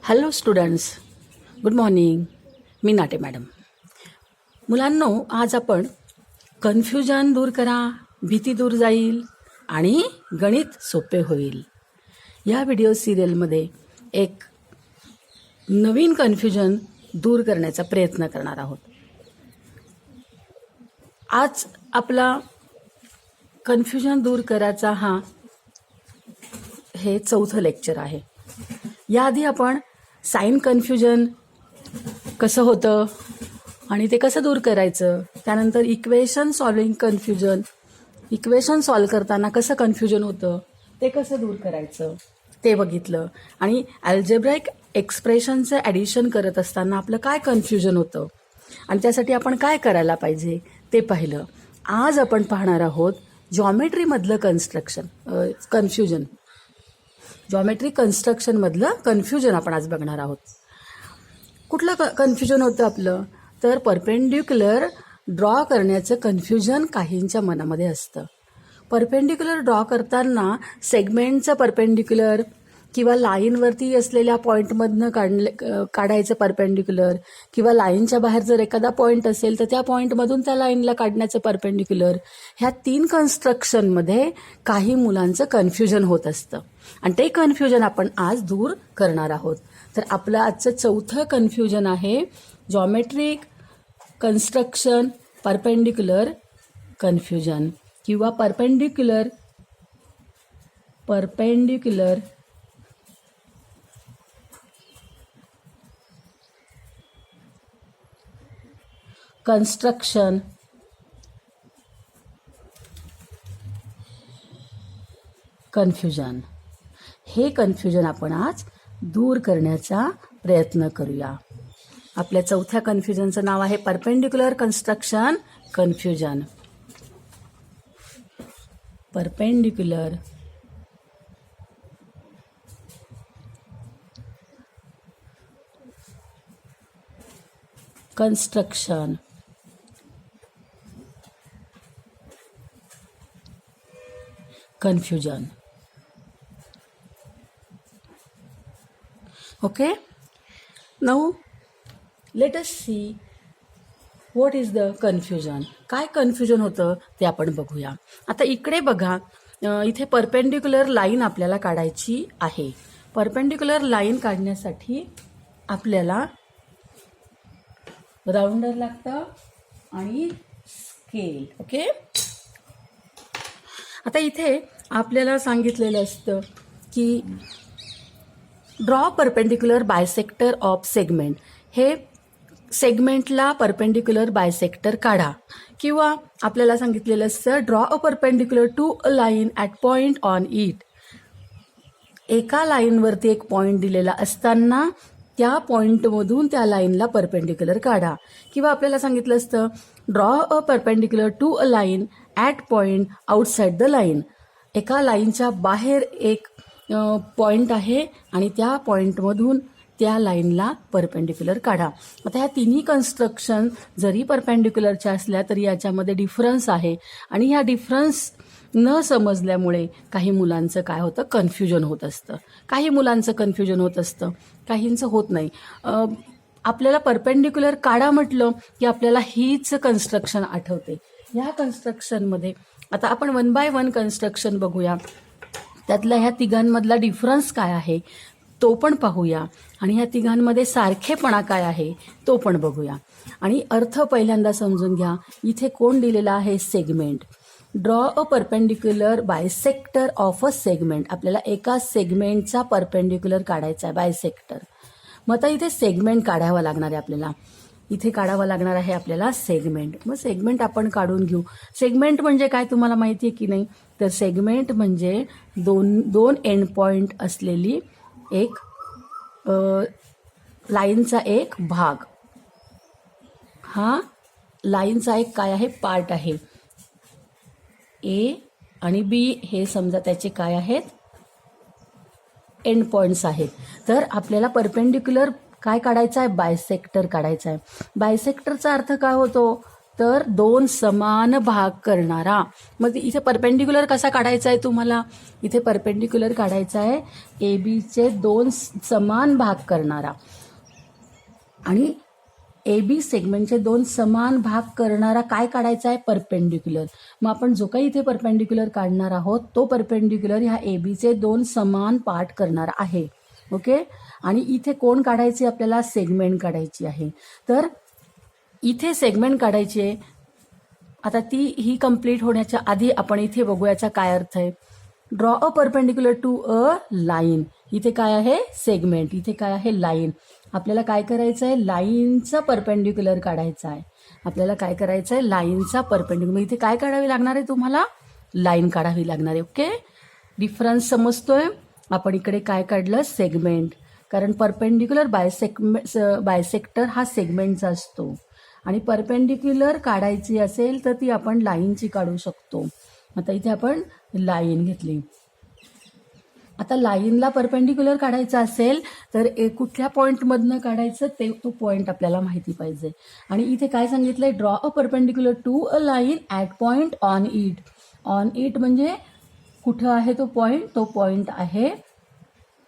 Hello students, good morning. मी Nate madam. मुलांनो, आज आपण कन्फ्युजन दूर करा, भीती दूर जाईल आणि गणित सोपे होईल या व्हिडिओ सिरियलमध्ये एक नवीन कन्फ्युजन दूर करण्याचा प्रयत्न करणार आहोत. आज आपला कन्फ्युजन दूर करायचा हे चौथं लेक्चर आहे. याआधी आपण साइन कन्फ्युजन कसं होतं आणि ते कसं दूर करायचं, त्यानंतर equation solving confusion, equation solve करताना कसं कन्फ्युजन होतं ते कसं दूर करायचं ते बघितलं. आणि अल्जेब्राइक एक्सप्रेशनचं ॲडिशन करत असताना आपलं काय कन्फ्युजन होतं आणि त्यासाठी आपण काय करायला पाहिजे ते पाहिलं. आज आपण पाहणार आहोत जॉमेट्रीमधलं कन्फ्युजन. जॉमेट्री कन्स्ट्रक्शनमधलं कन्फ्युजन आपण आज बघणार आहोत. कुठलं कन्फ्युजन होतं आपलं, तर परपेंडिक्युलर ड्रॉ करण्याचं कन्फ्युजन काहींच्या मनामध्ये असतं. परपेंडिक्युलर ड्रॉ करताना सेगमेंटचं परपेंडिक्युलर किंवा लाईनवरती असलेल्या पॉईंटमधनं काढायचं परपेंडिक्युलर, किंवा लाईनच्या बाहेर जर एखादा पॉईंट असेल तर त्या पॉईंटमधून त्या लाईनला काढण्याचं परपेंडिक्युलर. ह्या 3 कन्स्ट्रक्शनमध्ये काही मुलांचं कन्फ्युजन होत असतं आणि ते कन्फ्युजन आपण आज दूर करणार आहोत. तर आपलं आजचं चौथं कन्फ्युजन आहे जॉमेट्रिक कन्स्ट्रक्शन परपेंडिक्युलर कन्फ्युजन किंवा परपेंडिक्युलर कन्स्ट्रक्शन कन्फ्युजन. हे कन्फ्युजन आपण आज दूर करण्याचा प्रयत्न करूया. आपल्या चौथ्या कन्फ्युजनचं नाव आहे perpendicular construction confusion. Perpendicular construction confusion. Okay, now let us see what is the confusion. काय कन्फ्युजन होतं ते आपण बघूया. आता इकडे बघा, इथे परपेंडिक्युलर लाईन आपल्याला काढायची आहे. परपेंडिक्युलर लाईन काढण्यासाठी आपल्याला राउंडर लागतं आणि स्केल. ओके, आता इथे आपल्याला सांगितलेलं असतं की draw perpendicular bisector of segment. हे सेगमेंटला परपेंडिक्युलर बायसेक्टर काढा, किंवा आपल्याला सांगितलेलं असतं draw a perpendicular to a line at point on it. एका लाईनवरती एक पॉईंट दिलेला असताना त्या पॉईंटमधून त्या लाईनला परपेंडिक्युलर काढा. किंवा आपल्याला सांगितलं असतं draw a perpendicular to a line at point outside the line. एका लाईनच्या बाहेर एक पॉईंट आहे आणि त्या पॉईंटमधून त्या लाईनला परपेंडिक्युलर काढा. आता ह्या तिन्ही कन्स्ट्रक्शन जरी परपेंडिक्युलरच्या असल्या तरी याच्यामध्ये डिफरन्स आहे आणि ह्या डिफरन्स न समजल्यामुळे काही मुलांचं काय होतं, कन्फ्युजन होत असतं. काही मुलांचं कन्फ्युजन होत असतं, काहींचं होत नाही. आपल्याला परपेंडिक्युलर काढा म्हटलं की आपल्याला हीच कन्स्ट्रक्शन आठवते. ह्या कन्स्ट्रक्शनमध्ये आता आपण 1 बाय 1 कन्स्ट्रक्शन बघूया. त्यातल्या ह्या तिघांमधला डिफरन्स काय आहे तो पण पाहूया आणि ह्या तिघांमध्ये सारखेपणा काय आहे तो पण बघूया. आणि अर्थ पहिल्यांदा समजून घ्या. इथे कोण दिलेला आहे, segment. Draw a perpendicular bisector of a segment. आपल्याला एका सेगमेंटचा परपेंडिक्युलर काढायचा आहे, बायसेक्टर. मग आता इथे सेगमेंट काढावा लागणार आहे आपल्याला. इथे काढावं लागणार आहे आपल्याला सेगमेंट. मग सेगमेंट आपण काढून घेऊ. सेगमेंट म्हणजे काय तुम्हाला माहिती आहे की नाही, तर सेगमेंट म्हणजे दोन एंड पॉईंट असलेली एक लाईनचा एक भाग. हा लाईनचा एक काय आहे, पार्ट आहे. ए आणि बी हे समजा त्याचे काय आहेत, एंड पॉईंट्स आहेत. तर आपल्याला परपेंडिक्युलर काय काढायचं आहे, बायसेक्टर काढायचा आहे. बायसेक्टरचा अर्थ काय होतो, तर दोन समान भाग करणारा. मग इथे परपेंडिक्युलर कसा काढायचा आहे तुम्हाला? इथे परपेंडिक्युलर काढायचा आहे ए बीचे दोन समान भाग करणारा, आणि ए बी सेगमेंटचे दोन समान भाग करणारा काय काढायचा आहे? परपेंडिक्युलर. मग आपण जो काही इथे परपेंडिक्युलर काढणार आहोत तो परपेंडिक्युलर ह्या ए बीचे दोन समान पार्ट करणार आहे. ओके. आणि इथे कोण काढायची? आपल्याला सेगमेंट काढायची आहे. तर इथे सेगमेंट काढायची आहे. आता ही कंप्लीट होण्याच्या आधी आपण इथे बघू याचा काय अर्थ आहे. Draw a perpendicular to a line. इथे काय आहे? सेगमेंट. इथे काय आहे? लाईन. आपल्याला काय करायचं आहे? लाईनचा परपेंडिक्युलर काढायचा आहे. आपल्याला काय करायचं आहे? लाईनचा परपेंडिक्युलर. इथे काय काढावी लागणार आहे तुम्हाला? लाईन काढावी लागणार आहे. ओके. डिफरन्स समजतोय? आपण इकडे काय काढलं? सेगमेंट. कारण परपेंडिक्युलर बायसेक्टर हा सेगमेंटचा असतो, आणि परपेंडिक्युलर काढायची असेल तर ती आपण लाईनची काढू शकतो. आता इथे आपण लाईन घेतली. आता लाईनला परपेंडिक्युलर काढायचं असेल तर कुठल्या पॉईंटमधनं काढायचं तो पॉईंट आपल्याला माहिती पाहिजे. आणि इथे काय सांगितलंय? Draw a perpendicular to a line at point on it. On it म्हणजे कुठं आहे तो पॉईंट? तो पॉईंट आहे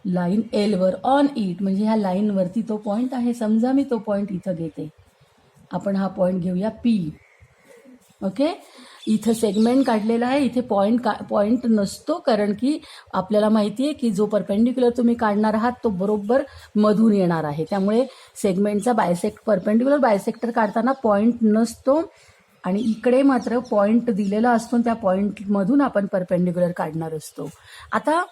लाईन एलवर. ऑन इट म्हणजे ह्या लाईनवरती तो पॉईंट आहे. समजा मी तो पॉईंट इथं घेते. आपण हा पॉईंट घेऊया पी. ओके. इथं सेगमेंट काढलेला आहे. इथे पॉईंट नसतो, कारण की आपल्याला माहिती आहे की जो परपेंडिक्युलर तुम्ही काढणार आहात तो बरोबर मधून येणार आहे. त्यामुळे सेगमेंटचा परपेंडिक्युलर बायसेक्टर काढताना पॉईंट नसतो, आणि इकडे मात्र पॉईंट दिलेला असतो. त्या पॉईंटमधून आपण परपेंडिक्युलर काढणार असतो. आता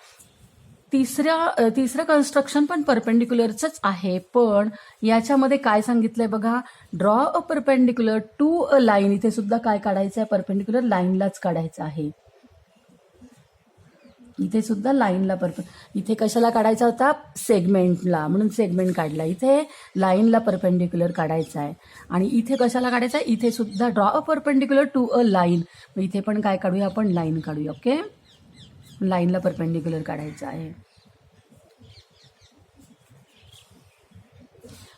तिसरं कन्स्ट्रक्शन पण परपेंडिक्युलरचंच आहे, पण याच्यामध्ये काय सांगितलंय बघा. Draw a perpendicular to a line. इथे सुद्धा काय काढायचं आहे? परपेंडिक्युलर लाईनलाच काढायचं आहे. इथे सुद्धा लाईनला इथे कशाला काढायचा होता? सेगमेंटला, म्हणून सेगमेंट काढला. इथे लाईनला परपेंडिक्युलर काढायचा आहे. आणि इथे कशाला काढायचं आहे? इथे सुद्धा draw a perpendicular to a line. मग इथे पण काय काढूया? आपण लाईन काढूया. ओके. लाईनला परपेंडिक्युलर काढायचं आहे.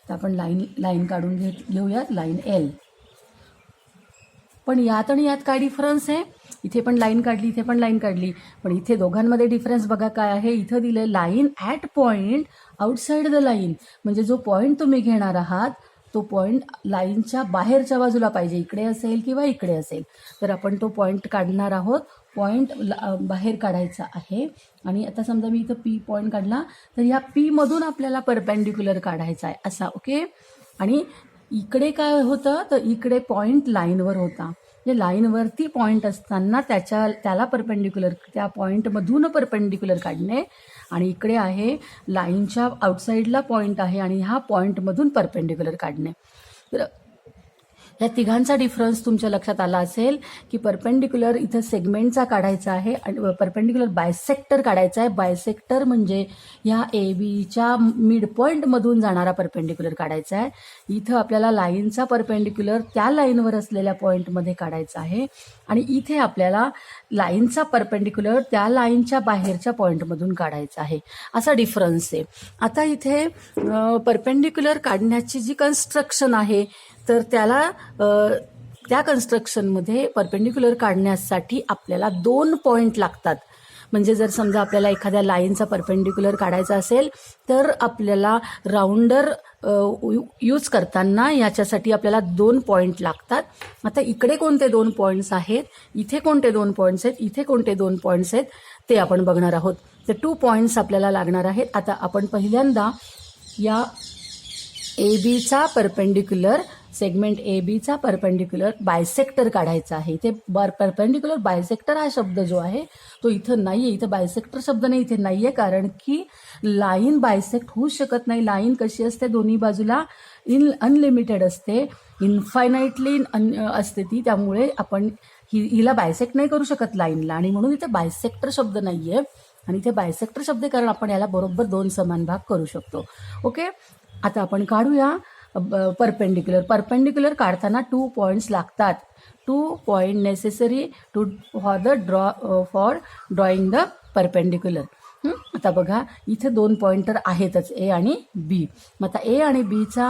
तर आपण लाईन काढून घेऊयात. Line L. पण यात आणि यात काय डिफरन्स आहे? इथे पण लाईन काढली, इथे पण लाईन काढली, पण इथे दोघांमध्ये डिफरन्स बघा काय आहे. इथं दिलंय line at point outside the line. म्हणजे जो पॉईंट तुम्ही घेणार आहात तो पॉईंट लाईनच्या बाहेरच्या बाजूला पाहिजे. इकडे असेल किंवा इकडे असेल. तर आपण तो पॉईंट काढणार आहोत. पॉईंट बाहेर काढायचा आहे. आणि आता समजा मी इथं पी पॉईंट काढला, तर ह्या पी मधून आपल्याला परपेंडिक्युलर काढायचा आहे असा. ओके. आणि इकडे काय होतं? तर इकडे पॉईंट लाईनवर होता. म्हणजे लाईनवरती पॉईंट असताना त्याला परपेंडिक्युलर, त्या पॉईंटमधून परपेंडिक्युलर काढणे. आणि इकडे आहे लाईनच्या आउटसाईडला पॉईंट आहे, आणि ह्या पॉईंटमधून परपेंडिक्युलर काढणे. तर या तिघांचा डिफरन्स तुमच्या लक्षात आला असेल की परपेंडिक्युलर इथं सेगमेंटचा काढायचा आहे, आणि परपेंडिक्युलर बायसेक्टर काढायचा आहे. बायसेक्टर म्हणजे ह्या ए बीच्या मिड पॉईंटमधून जाणारा परपेंडिक्युलर काढायचा आहे. इथं आपल्याला लाईनचा परपेंडिक्युलर त्या लाईनवर असलेल्या पॉईंटमध्ये काढायचा आहे, आणि इथे आपल्याला लाईनचा परपेंडिक्युलर त्या लाईनच्या बाहेरच्या पॉईंटमधून काढायचा आहे. असा डिफरन्स आहे. आता इथे परपेंडिक्युलर काढण्याची जी कन्स्ट्रक्शन आहे, तर त्या कन्स्ट्रक्शनमध्ये परपेंडिक्युलर काढण्यासाठी आपल्याला 2 पॉईंट लागतात. म्हणजे जर समजा आपल्याला एखाद्या लाईनचा परपेंडिक्युलर काढायचा असेल तर आपल्याला राऊंडर यूज करताना याच्यासाठी आपल्याला 2 पॉईंट लागतात. आता इकडे कोणते 2 पॉईंट्स आहेत, इथे कोणते 2 पॉईंट्स आहेत, इथे कोणते 2 पॉईंट्स आहेत ते आपण बघणार आहोत. तर 2 पॉईंट्स आपल्याला लागणार आहेत. आता आपण पहिल्यांदा या ए बीचा परपेंडिक्युलर, सेगमेंट ए बीचा परपेंडिक्युलर बायसेक्टर काढायचा आहे. इथे परपेंडिक्युलर बायसेक्टर हा शब्द जो आहे तो इथं नाही आहे. इथं बायसेक्टर शब्द नाही, इथे नाही आहे, कारण की लाईन बायसेक्ट होऊ शकत नाही. लाईन कशी असते? दोन्ही बाजूला अनलिमिटेड असते, इन्फायनाइटली असते ती. त्यामुळे आपण हिला बायसेक्ट नाही करू शकत लाईनला, आणि म्हणून इथे बायसेक्टर शब्द नाही आहे. आणि इथे बायसेक्टर शब्द कारण आपण याला बरोबर 2 समान भाग करू शकतो. ओके. आता आपण काढूया परपेंडिक्युलर काढताना 2 पॉईंट्स लागतात. 2 point necessary for drawing the perpendicular. आता बघा इथे 2 पॉईंट तर आहेतच, ए आणि बी. मग आता ए आणि बीचा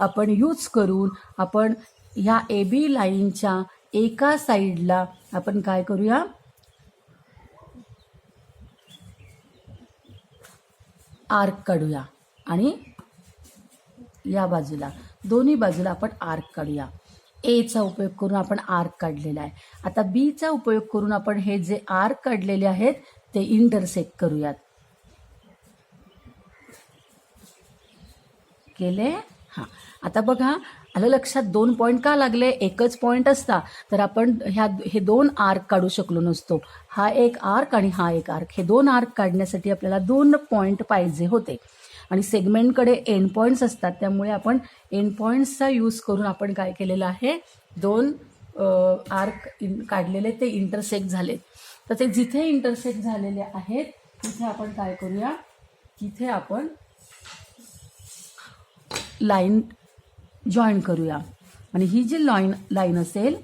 आपण यूज करून आपण ह्या ए बी लाईनच्या एका साईडला आपण काय करूया, आर्क काढूया आणि या बाजूला दोन्ही बाजूला आपण आर्क काढूया. एचा उपयोग करून आपण आर्क काढलेला आहे. आता बीचा उपयोग करून आपण हे जे आर्क काढलेले आहेत ते इंटरसेक्ट करूयात. केले. हां, आता बघा आलं लक्षात, 2 पॉईंट का लागले? एकच पॉईंट असता तर आपण हे 2 आर्क काढू शकलो नसतो. हा एक आर्क आणि हा एक आर्क, हे 2 आर्क काढण्यासाठी आपल्याला 2 पॉईंट पाहिजे होते. आणि सेगमेंटकडे एंड पॉईंट्स असतात, त्यामुळे आपण एंड पॉईंट्सचा यूज करून आपण काय केलेलं आहे, 2 आर्क काढलेले ते इंटरसेक्ट झाले. तर ते जिथे इंटरसेक्ट झालेले आहेत तिथे आपण काय करूया, तिथे आपण लाईन जॉईन करूया. आणि ही जी लाईन असेल,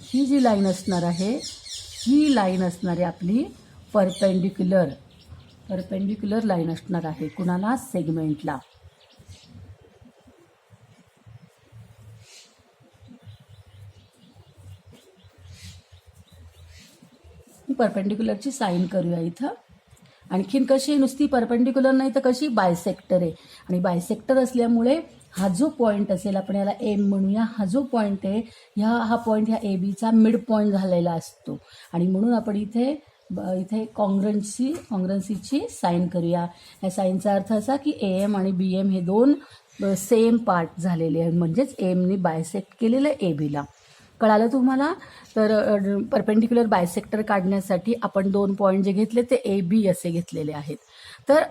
ही जी लाईन असणार आहे, ही लाईन असणार आहे आपली परपेंडिक्युलर लाईन असणार आहे. कुणाला? सेगमेंटला. परपेंडिक्युलरची साईन करूया इथं. आणखीन कशी, नुसती परपेंडिक्युलर नाही तर कशी, बायसेक्टर आहे. आणि बायसेक्टर असल्यामुळे हा जो पॉईंट असेल, आपण याला एम म्हणूया, हा जो पॉईंट आहे हा पॉईंट ह्या ए बीचा मिड पॉईंट झालेला असतो. आणि म्हणून आपण इथे कॉंग्रन्सीची साईन करूया. या साईनचा अर्थ असा की ए एम आणि बी एम हे 2 सेम पार्ट झालेले आहेत, म्हणजेच एमने बायसेक्ट केलेलं ए बीला. कळालं तुम्हाला? तर परपेंडिक्युलर बायसेक्टर काढण्यासाठी आपण 2 पॉईंट जे घेतले ते ए बी असे घेतलेले आहेत. तर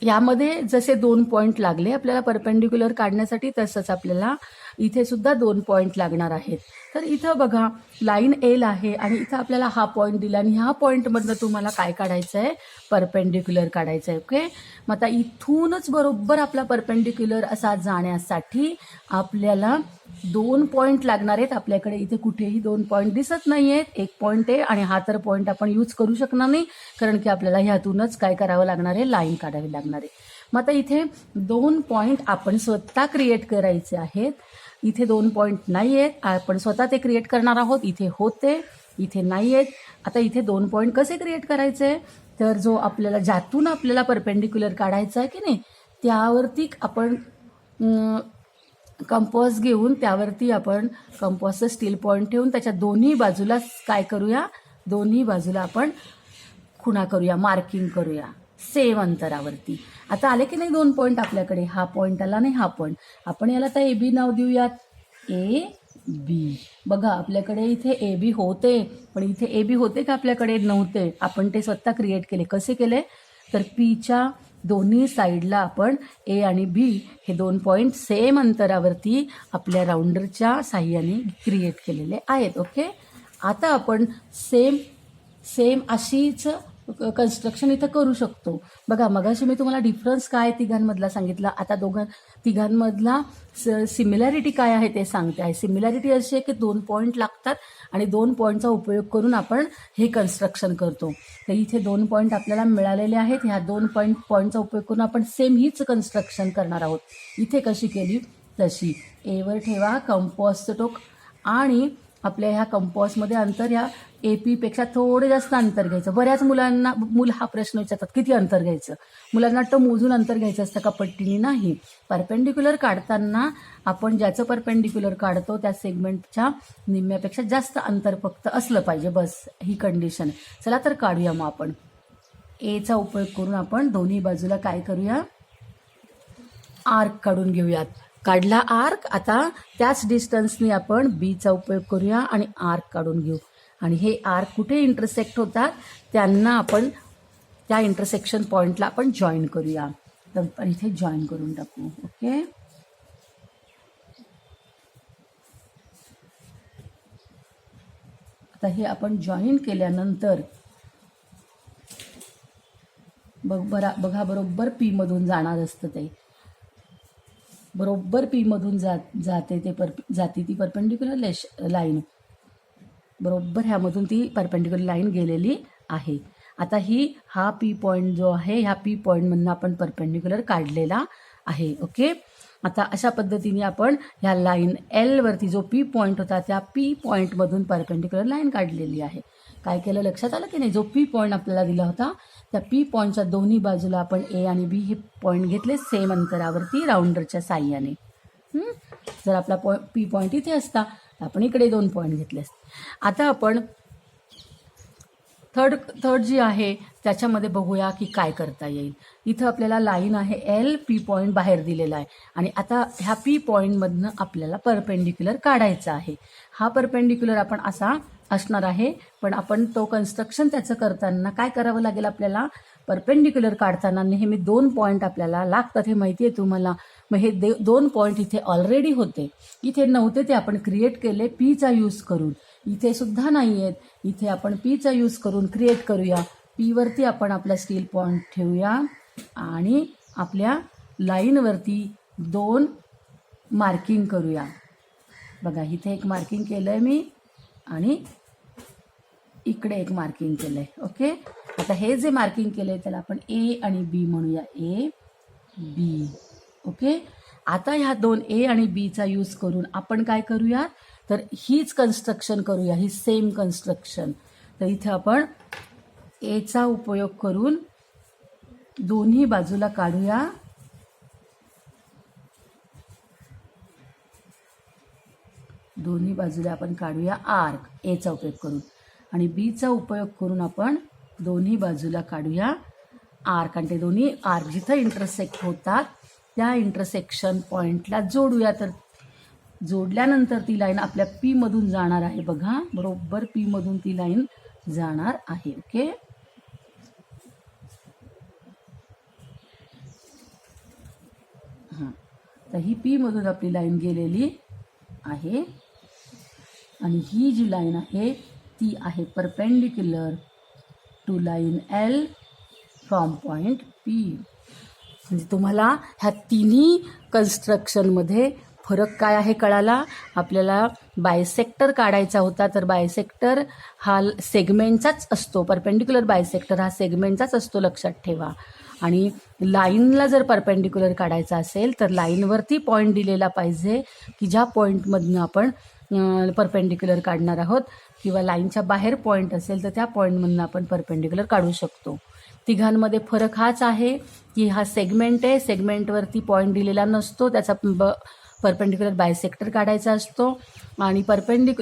यामध्ये जसे 2 पॉईंट लागले आपल्याला परपेंडिक्युलर काढण्यासाठी, तसंच आपल्याला इथे सुद्धा 2 पॉईंट लागणार आहेत. तर इथं बघा लाईन एल आहे आणि इथं आपल्याला हा पॉईंट दिला आणि ह्या पॉईंटमधनं तुम्हाला काय काढायचं आहे, परपेंडिक्युलर काढायचं आहे. ओके, मग आता इथूनच बरोबर आपला परपेंडिक्युलर असा जाण्यासाठी आपल्याला 2 पॉईंट लागणार आहेत. आपल्याकडे इथे कुठेही 2 पॉईंट दिसत नाही आहेत, 1 पॉईंट आहे. आणि हा तर पॉईंट आपण यूज करू शकणार नाही, कारण की आपल्याला ह्यातूनच काय करावं लागणार आहे, लाईन काढावी लागणार आहे. मग आता इथे 2 पॉईंट आपण स्वतः क्रिएट करायचे आहेत. इथे 2 पॉईंट नाही आहेत, आपण स्वतः ते क्रिएट करणार आहोत. इथे होते, इथे नाही आहेत. आता इथे 2 पॉईंट कसे क्रिएट करायचे, तर जो आपल्याला ज्यातून आपल्याला परपेंडिक्युलर काढायचा आहे की नाही, त्यावरती आपण कंपॉस घेऊन त्यावरती आपण कंपॉसचं स्टील पॉईंट ठेवून त्याच्या दोन्ही बाजूला काय करूया, दोन्ही बाजूला आपण खुणा करूया, मार्किंग करूया सेम अंतरावरती. आता आले की नाही 2 पॉईंट आपल्याकडे, हा पॉईंट आला नाही, हा पॉईंट. आपण याला तर ए बी नाव देऊयात, ए बी. बघा आपल्याकडे इथे ए बी होते, पण इथे ए बी होते का आपल्याकडे? नव्हते. आपण ते स्वतः क्रिएट केले. कसे केले, तर पीच्या दोन्ही साईडला आपण ए आणि बी हे 2 पॉईंट सेम अंतरावरती आपल्या राऊंडरच्या साह्याने क्रिएट केलेले आहेत. ओके, आता आपण सेम अशीच कन्स्ट्रक्शन इथं करू शकतो. बघा मगाशी मी तुम्हाला डिफरन्स काय तिघांमधला सांगितला, आता तिघांमधला सिमिलॅरिटी काय आहे ते सांगते आहे. सिमिलॅरिटी अशी आहे की 2 पॉईंट लागतात आणि 2 पॉईंटचा उपयोग करून आपण हे कन्स्ट्रक्शन करतो. तर इथे 2 पॉईंट आपल्याला मिळालेले आहेत. ह्या 2 पॉईंटचा उपयोग करून आपण सेम हीच कन्स्ट्रक्शन करणार आहोत. इथे कशी केली तशी, एवर ठेवा कंपॉसचं टोक आणि आपल्या ह्या कंपॉसमध्ये अंतर ह्या ए पीपेक्षा थोडे जास्त अंतर घ्यायचं. बऱ्याच मुलं हा प्रश्न विचारतात किती अंतर घ्यायचं. मुलांना वाटतं मोजून अंतर घ्यायचं असतं का, पट्टीने नाही. परपेंडिक्युलर काढताना आपण ज्याचं परपेंडिक्युलर काढतो त्या सेगमेंटच्या निम्म्यापेक्षा जास्त अंतर फक्त असलं पाहिजे, बस ही कंडिशन. चला तर काढूया. मग आपण एचा उपयोग करून आपण दोन्ही बाजूला काय करूया, आर्क काढून घेऊयात. काढला आर्क. आता त्याच डिस्टन्सने आपण बीचा उपयोग करूया आणि आर्क काढून घेऊ. आणि हे आर्क कुठे इंटरसेक्ट होतात त्यांना आपण त्या इंटरसेक्शन पॉईंटला आपण जॉईन करूया. तर इथे जॉईन करून टाकू. ओके, आता हे आपण जॉईन केल्यानंतर बघा बरोबर पी मधून जाणार असतं ते, बरोबर पी मधून जाते ती परपेंडिक्युलर लाईन, बरोबर ह्यामधून ती परपेंडिक्युलर लाईन गेलेली आहे. आता हा पी पॉईंट जो आहे, ह्या पी पॉईंटमधून आपण परपेंडिक्युलर काढलेला आहे. ओके, आता अशा पद्धतीने आपण ह्या लाईन एल वरती जो पी पॉईंट होता त्या पी पॉईंटमधून परपेंडिक्युलर लाईन काढलेली आहे. काय केलं लक्षात आलं की नाही? जो पी पॉईंट आपल्याला दिला होता त्या पी पॉईंटच्या दोन्ही बाजूला आपण ए आणि बी हे पॉईंट घेतले सेम अंतरावरती राऊंडरच्या साह्याने. जर आपला पी पॉईंट इथे असता तर आपण इकडे 2 पॉईंट घेतले असते. आता आपण थर्ड जी आहे त्याच्यामध्ये बघूया की काय करता येईल. इथं आपल्याला लाईन आहे एल, पी पॉईंट बाहेर दिलेला आहे आणि आता ह्या पी पॉईंटमधनं आपल्याला परपेंडिक्युलर काढायचा आहे. हा परपेंडिक्युलर आपण असा असणार आहे, पण आपण तो कन्स्ट्रक्शन त्याचं करताना काय करावं लागेल आपल्याला? परपेंडिक्युलर काढताना नेहमी 2 पॉईंट आपल्याला लागतात, हे माहिती आहे तुम्हाला. मग हे 2 पॉईंट इथे ऑलरेडी होते, इथे नव्हते, ते आपण क्रिएट केले पीचा यूज करून. इथे सुद्धा नाही आहेत, इथे आपण पीचा यूज करून क्रिएट करूया. पीवरती आपण आपला स्टील पॉईंट ठेवूया आणि आपल्या लाईनवरती 2 मार्किंग करूया. बघा इथे एक मार्किंग केलं आहे मी आणि इकडे एक मार्किंग केलं आहे. ओके, आता हे जे मार्किंग केलं आहे त्याला आपण ए आणि बी म्हणूया, ए बी. ओके, आता ह्या 2 ए आणि बीचा यूज करून आपण काय करूया तर हीच कन्स्ट्रक्शन करूया, ही सेम कन्स्ट्रक्शन. तर इथे आपण एचा उपयोग करून दोन्ही बाजूला काढूया. दोन्ही बाजूला आपण काढूया आर्क एचा उपयोग करून आणि बीचा उपयोग करून आपण दोन्ही बाजूला काढूया आर्क. आणि ते दोन्ही आर्क जिथं इंटरसेक्ट होतात त्या इंटरसेक्शन पॉईंटला जोडूया. तर जोडल्यानंतर ती लाईन आपल्या पी मधून जाणार आहे. बघा बरोबर पी मधून ती लाईन जाणार आहे. ओके, हां, तर ही पी मधून आपली लाईन गेलेली आहे आणि ही जी लाईन आहे ती आहे perpendicular to line L from point P. म्हणजे तुम्हाला ह्या तिन्ही कन्स्ट्रक्शनमध्ये फरक काय आहे कळाला. आपल्याला बायसेक्टर काढायचा होता, तर बायसेक्टर हा सेगमेंटचाच असतो. परपेंडिक्युलर बायसेक्टर हा सेगमेंटचाच असतो, लक्षात ठेवा. आणि लाईनला जर परपेंडिक्युलर काढायचा असेल तर लाईनवरती पॉईंट दिलेला पाहिजे की ज्या पॉईंटमधनं आपण परपेंडिक्युलर काढणार आहोत, किंवा लाईनच्या बाहेर पॉईंट असेल तर त्या पॉईंटमधनं आपण परपेंडिक्युलर काढू शकतो. तिघांमध्ये फरक हाच आहे की हा सेगमेंट आहे, सेगमेंटवरती पॉईंट दिलेला नसतो, त्याचा परपेंडिक्युलर बायसेक्टर काढायचा असतो. आणि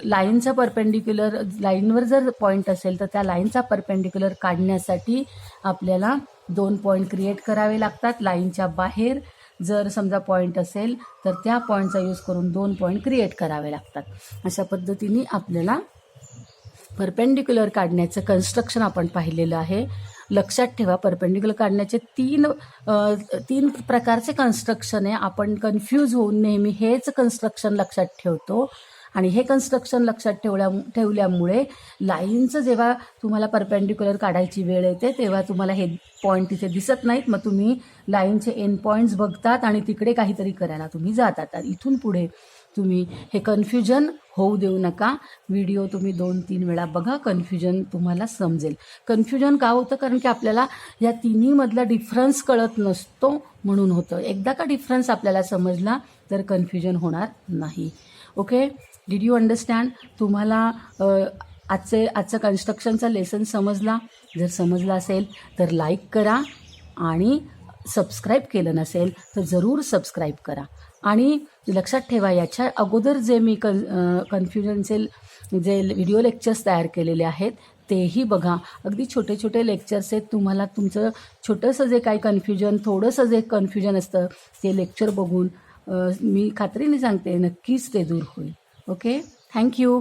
लाईनचा परपेंडिक्युलर लाईनवर जर पॉईंट असेल तर त्या लाईनचा परपेंडिक्युलर काढण्यासाठी आपल्याला 2 पॉईंट क्रिएट करावे लागतात. लाईनच्या बाहेर जर समजा पॉईंट असेल तर त्या पॉईंटचा यूज करून 2 पॉईंट क्रिएट करावे लागतात. अशा पद्धतीने आपल्याला परपेंडिक्युलर काढण्याचं कन्स्ट्रक्शन आपण पाहिलेलं आहे. लक्षात ठेवा परपेंडिक्युलर काढण्याचे 3 प्रकारचे कन्स्ट्रक्शन आहे. आपण कन्फ्यूज होऊन नेहमी हेच कन्स्ट्रक्शन लक्षात ठेवतो आणि हे कन्स्ट्रक्शन लक्षात ठेवल्यामुळे लाईनचं जेव्हा तुम्हाला परपेंडिक्युलर काढायची वेळ येते तेव्हा तुम्हाला हे पॉईंट तिथे दिसत नाहीत. मग तुम्ही लाईनचे एंड पॉईंट्स बघतात आणि तिकडे काहीतरी करायला तुम्ही जातात. इथून पुढे तुम्ही हे कन्फ्युजन होऊ देऊ नका. व्हिडिओ तुम्ही 2-3 वेळा बघा, कन्फ्युजन तुम्हाला समजेल. कन्फ्युजन का होतं? कारण की आपल्याला या तिन्हीमधला डिफरन्स कळत नसतो म्हणून होतं. एकदा का डिफरन्स आपल्याला समजला तर कन्फ्युजन होणार नाही. Okay, did you understand? तुम्हाला आजचं कन्स्ट्रक्शनचा लेसन समजला? जर समजला असेल तर लाईक करा आणि सबस्क्राईब केलं नसेल तर जरूर सबस्क्राईब करा. आणि लक्षात ठेवा याच्या अगोदर जे मी कन्फ्युजनचे जे व्हिडिओ लेक्चर्स तयार केलेले आहेत तेही बघा. अगदी छोटे छोटे लेक्चर्स आहेत. तुम्हाला तुमचं छोटंसं जे काही थोडंसं जे कन्फ्युजन असतं ते लेक्चर बघून मी खात्रीने सांगते नक्कीच ते दूर होईल. Okay, thank you.